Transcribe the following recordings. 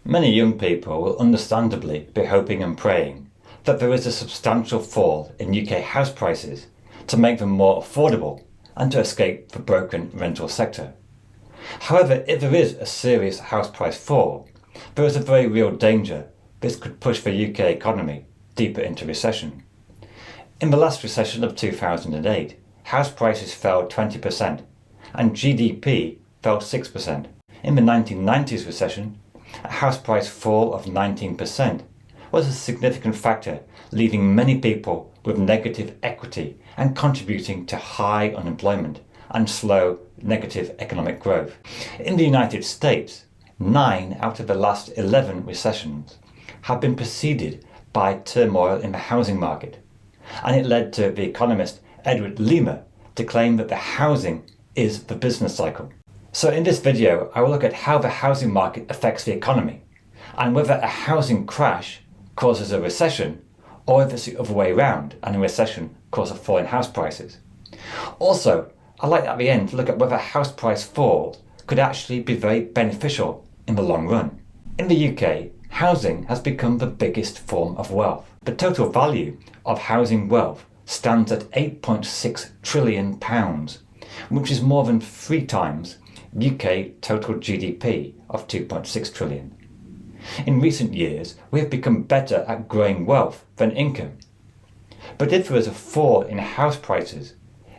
Many young people will understandably be hoping and praying that there is a substantial fall in UK house prices to make them more affordable and to escape the broken rental sector. However, if there is a serious house price fall, there is a very real danger this could push the UK economy deeper into recession. In the last recession of 2008, house prices fell 20% and GDP fell 6%. In the 1990s recession, a house price fall of 19% was a significant factor, leaving many people with negative equity and contributing to high unemployment and slow negative economic growth. In the United States, 9 out of the last 11 recessions have been preceded by turmoil in the housing market, and it led to the economist Edward Leamer to claim that the housing is the business cycle. So in this video, I will look at how the housing market affects the economy and whether a housing crash causes a recession or if it's the other way around and a recession causes a fall in house prices. Also, I'd like at the end to look at whether house price falls could actually be very beneficial in the long run. In the UK, housing has become the biggest form of wealth. The total value of housing wealth stands at £8.6 trillion, which is more than 3 times UK total GDP of 2.6 trillion. In recent years, we have become better at growing wealth than income. But if there is a fall in house prices,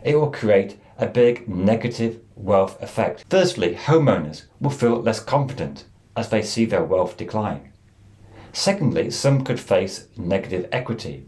it will create a big negative wealth effect. Firstly, homeowners will feel less confident as they see their wealth decline. Secondly, some could face negative equity,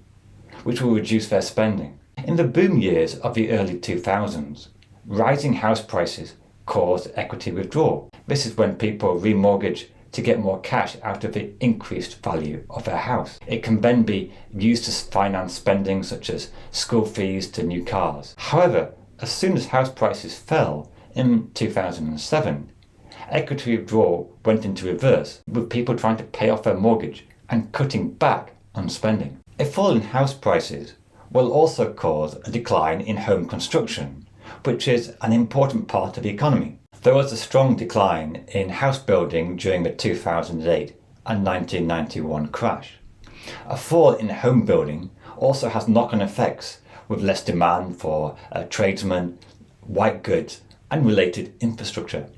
which will reduce their spending. In the boom years of the early 2000s, rising house prices caused equity withdrawal. This is when people remortgage to get more cash out of the increased value of their house. It can then be used to finance spending such as school fees to new cars. However, as soon as house prices fell in 2007, equity withdrawal went into reverse, with people trying to pay off their mortgage and cutting back on spending. A fall in house prices will also cause a decline in home construction, which is an important part of the economy. There was a strong decline in house building during the 2008 and 1991 crash. A fall in home building also has knock-on effects with less demand for tradesmen, white goods and related infrastructure.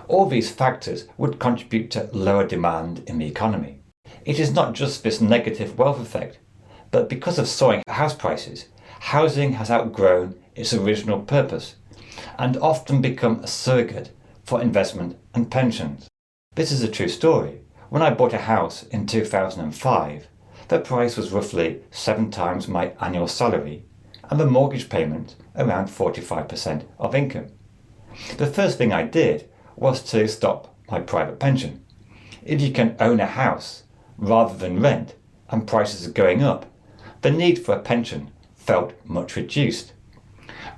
All these factors would contribute to lower demand in the economy. It is not just this negative wealth effect, but because of soaring house prices, housing has outgrown its original purpose and often become a surrogate for investment and pensions. This is a true story. When I bought a house in 2005, the price was roughly 7 times my annual salary and the mortgage payment around 45% of income. The first thing I did was to stop my private pension. If you can own a house rather than rent and prices are going up, the need for a pension felt much reduced.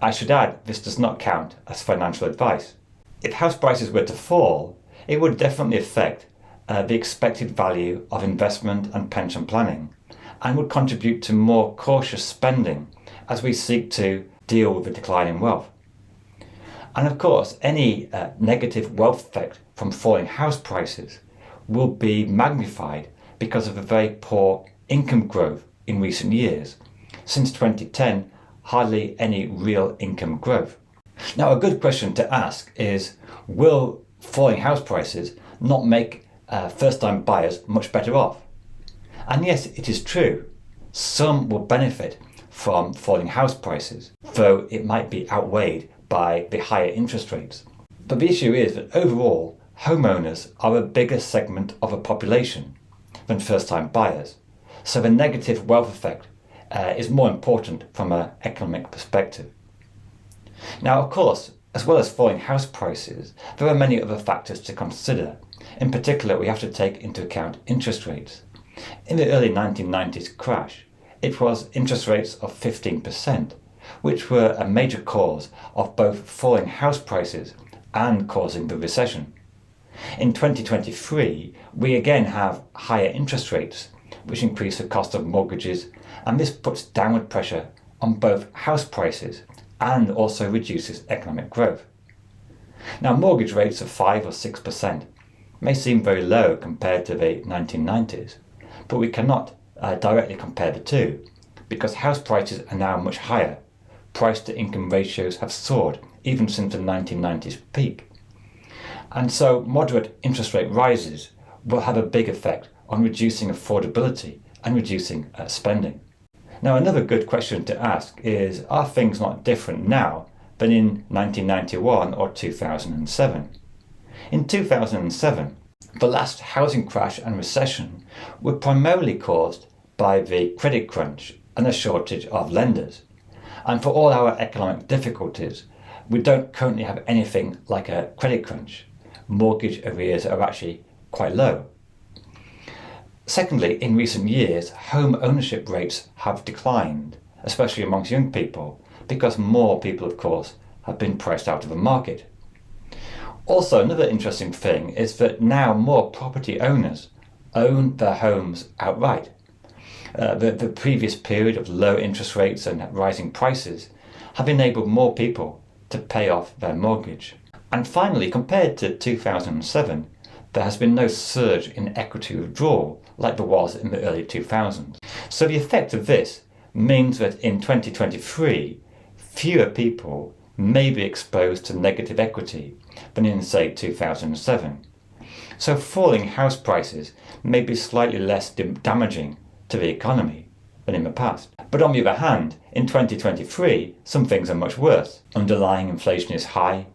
I should add, this does not count as financial advice. If house prices were to fall, it would definitely affect the expected value of investment and pension planning and would contribute to more cautious spending as we seek to deal with the decline in wealth. And of course, any negative wealth effect from falling house prices will be magnified because of the very poor income growth in recent years. Since 2010, hardly any real income growth. Now, a good question to ask is, will falling house prices not make first-time buyers much better off? And yes, it is true. Some will benefit from falling house prices, though it might be outweighed by the higher interest rates. But the issue is that overall, homeowners are a bigger segment of a population than first-time buyers. So the negative wealth effect is more important from an economic perspective. Now, of course, as well as falling house prices, there are many other factors to consider. In particular, we have to take into account interest rates. In the early 1990s crash, it was interest rates of 15%, which were a major cause of both falling house prices and causing the recession. In 2023, we again have higher interest rates, which increase the cost of mortgages, and this puts downward pressure on both house prices and also reduces economic growth. Now, mortgage rates of 5 or 6% may seem very low compared to the 1990s, but we cannot directly compare the two, because house prices are now much higher. Price to income ratios have soared even since the 1990s peak. And so moderate interest rate rises will have a big effect on reducing affordability and reducing spending. Now, another good question to ask is, are things not different now than in 1991 or 2007? In 2007, the last housing crash and recession were primarily caused by the credit crunch and a shortage of lenders. And for all our economic difficulties, we don't currently have anything like a credit crunch. Mortgage arrears are actually quite low. Secondly, in recent years, home ownership rates have declined, especially amongst young people, because more people, of course, have been priced out of the market. Also, another interesting thing is that now more property owners own their homes outright. The previous period of low interest rates and rising prices have enabled more people to pay off their mortgage. And finally, compared to 2007, there has been no surge in equity withdrawal like there was in the early 2000s. So the effect of this means that in 2023, fewer people may be exposed to negative equity than in, say, 2007. So falling house prices may be slightly less damaging to the economy than in the past. But on the other hand, in 2023, some things are much worse. Underlying inflation is high,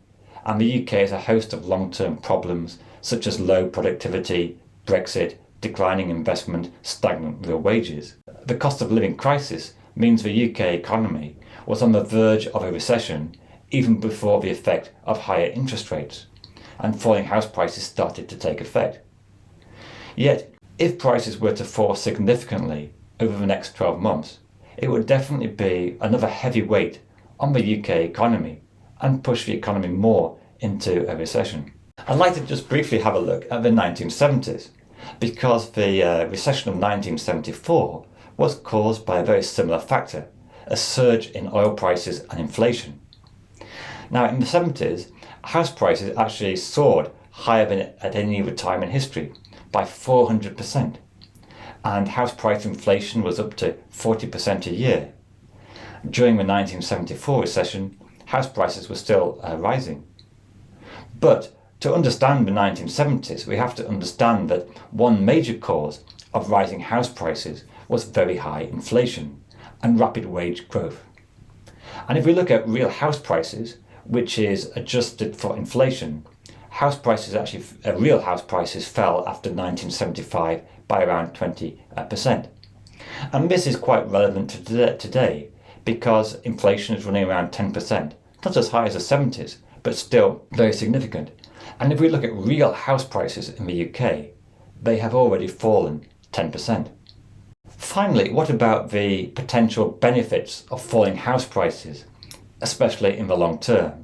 and the UK has a host of long-term problems such as low productivity, Brexit, declining investment, stagnant real wages. The cost of living crisis means the UK economy was on the verge of a recession even before the effect of higher interest rates, and falling house prices started to take effect. Yet, if prices were to fall significantly over the next 12 months, it would definitely be another heavy weight on the UK economy and push the economy more into a recession. I'd like to just briefly have a look at the 1970s, because the recession of 1974 was caused by a very similar factor, a surge in oil prices and inflation. Now, in the 70s, house prices actually soared higher than at any other time in history, by 400%, and house price inflation was up to 40% a year. During the 1974 recession, house prices were still rising. But to understand the 1970s, we have to understand that one major cause of rising house prices was very high inflation and rapid wage growth. And if we look at real house prices, which is adjusted for inflation, real house prices fell after 1975 by around 20%. And this is quite relevant to today, because inflation is running around 10%, not as high as the 70s, but still very significant. And if we look at real house prices in the UK, they have already fallen 10%. Finally, what about the potential benefits of falling house prices, especially in the long term?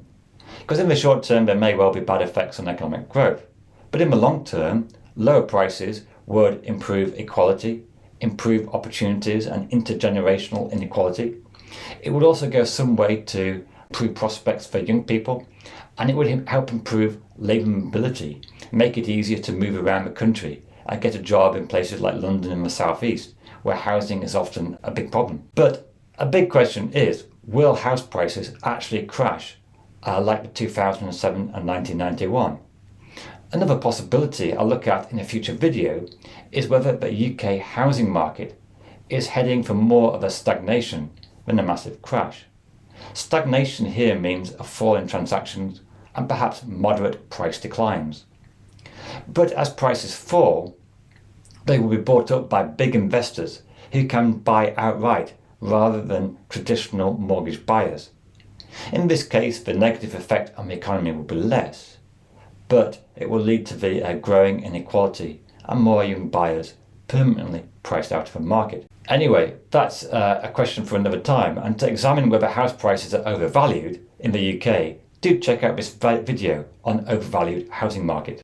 Because in the short term, there may well be bad effects on economic growth. But in the long term, lower prices would improve equality, improve opportunities and intergenerational inequality. It would also go some way to improve prospects for young people, and it would help improve labour mobility, make it easier to move around the country and get a job in places like London and the South East, where housing is often a big problem. But a big question is, will house prices actually crash like the 2007 and 1991? Another possibility I'll look at in a future video is whether the UK housing market is heading for more of a stagnation than a massive crash. Stagnation here means a fall in transactions and perhaps moderate price declines. But as prices fall, they will be bought up by big investors who can buy outright rather than traditional mortgage buyers. In this case, the negative effect on the economy will be less, but it will lead to the growing inequality and more young buyers permanently priced out of the market. Anyway, that's a question for another time, and to examine whether house prices are overvalued in the UK, do check out this video on overvalued housing market.